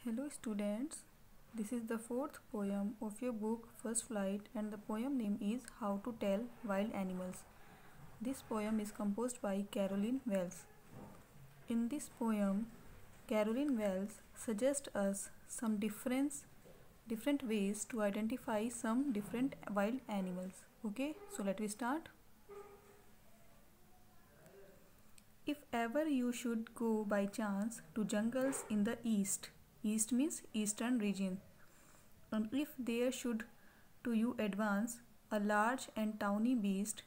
Hello students, this is the fourth poem of your book First Flight and the poem name is How to Tell Wild Animals. This poem is composed by Caroline Wells. In this poem, Caroline Wells suggests us some different ways to identify some different wild animals. Okay, so let me start. If ever you should go by chance to jungles in the east means eastern region, and if there should to you advance a large and tawny beast,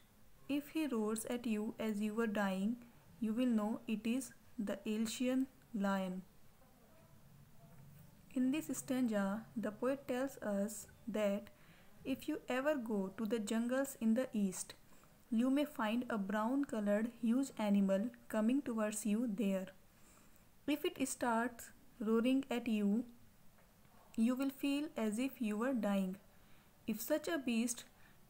if he roars at you as you were dying, you will know it is the Asian lion. In this stanza, the poet tells us that if you ever go to the jungles in the east, you may find a brown colored huge animal coming towards you there. If it starts roaring at you, you will feel as if you were dying. If such a beast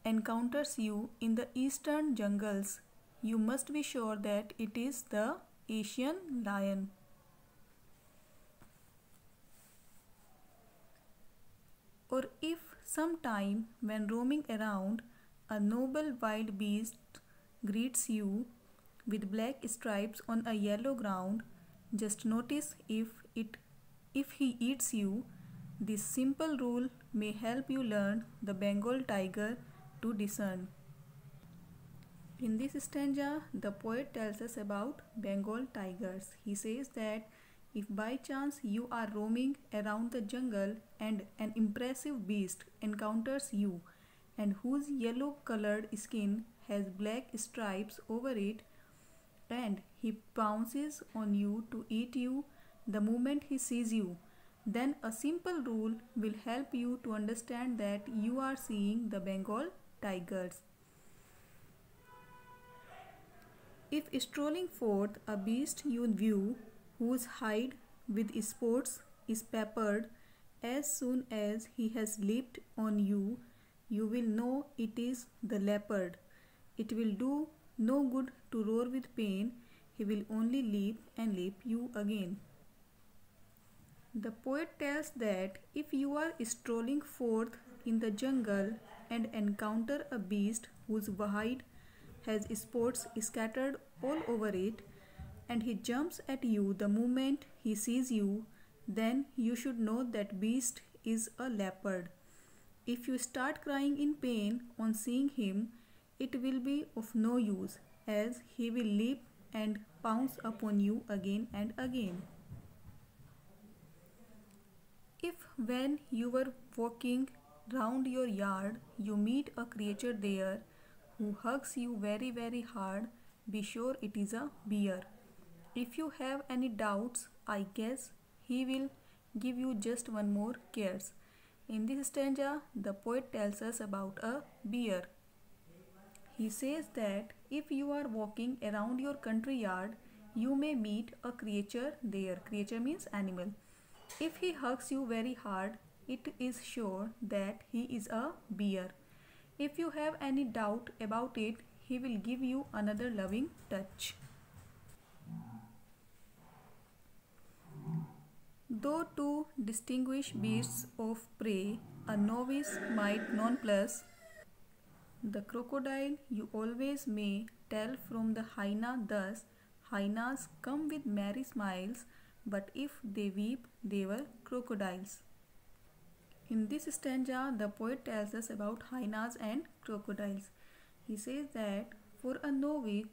encounters you in the eastern jungles, you must be sure that it is the Asian lion. Or if sometime when roaming around, a noble wild beast greets you with black stripes on a yellow ground, just notice if he eats you. This simple rule may help you learn the Bengal tiger to discern. In this stanza, the poet tells us about Bengal tigers. He says that if by chance you are roaming around the jungle and an impressive beast encounters you and whose yellow colored skin has black stripes over it, and he pounces on you to eat you the moment he sees you, then a simple rule will help you to understand that you are seeing the Bengal tigers. If strolling forth a beast you view, whose hide with spots is peppered, as soon as he has leaped on you, you will know it is the leopard. It will do no good to roar with pain, he will only leap and leap you again. The poet tells that if you are strolling forth in the jungle and encounter a beast whose hide has spots scattered all over it, and he jumps at you the moment he sees you, then you should know that beast is a leopard. If you start crying in pain on seeing him, it will be of no use, as he will leap and pounce upon you again and again. If when you were walking round your yard you meet a creature there who hugs you very hard, be sure it is a bear. If you have any doubts, I guess he will give you just one more cares. In this stanza, the poet tells us about a bear. He says that if you are walking around your country yard, you may meet a creature there. Creature means animal. If he hugs you very hard, it is sure that he is a bear. If you have any doubt about it, he will give you another loving touch. Though to distinguish beasts of prey, a novice might nonplus, the crocodile you always may tell from the hyena thus. Hyenas come with merry smiles, but if they weep, they were crocodiles. In this stanza, the poet tells us about hyenas and crocodiles. He says that for a novice,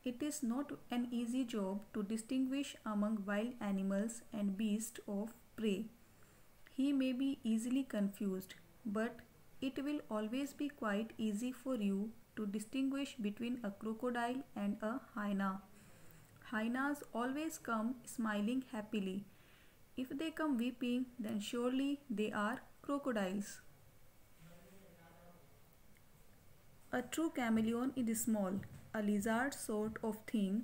it is not an easy job to distinguish among wild animals and beasts of prey. He may be easily confused, but it will always be quite easy for you to distinguish between a crocodile and a hyena. Hyenas always come smiling happily. If they come weeping, then surely they are crocodiles. A true chameleon is small, a lizard sort of thing.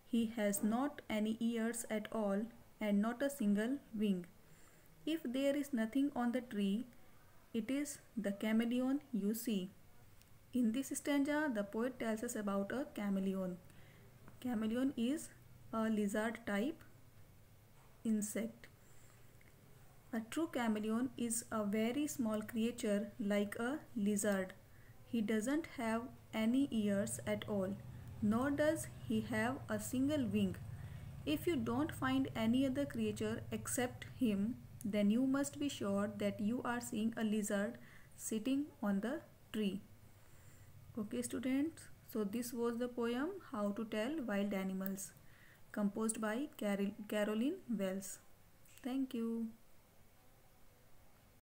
He has not any ears at all and not a single wing. If there is nothing on the tree, it is the chameleon you see. In this stanza, the poet tells us about a chameleon. Chameleon is a lizard type insect. A true chameleon is a very small creature like a lizard. He doesn't have any ears at all, nor does he have a single wing. If you don't find any other creature except him, then you must be sure that you are seeing a lizard sitting on the tree. Okay, students, so this was the poem How to Tell Wild Animals, composed by Caroline Wells. Thank you.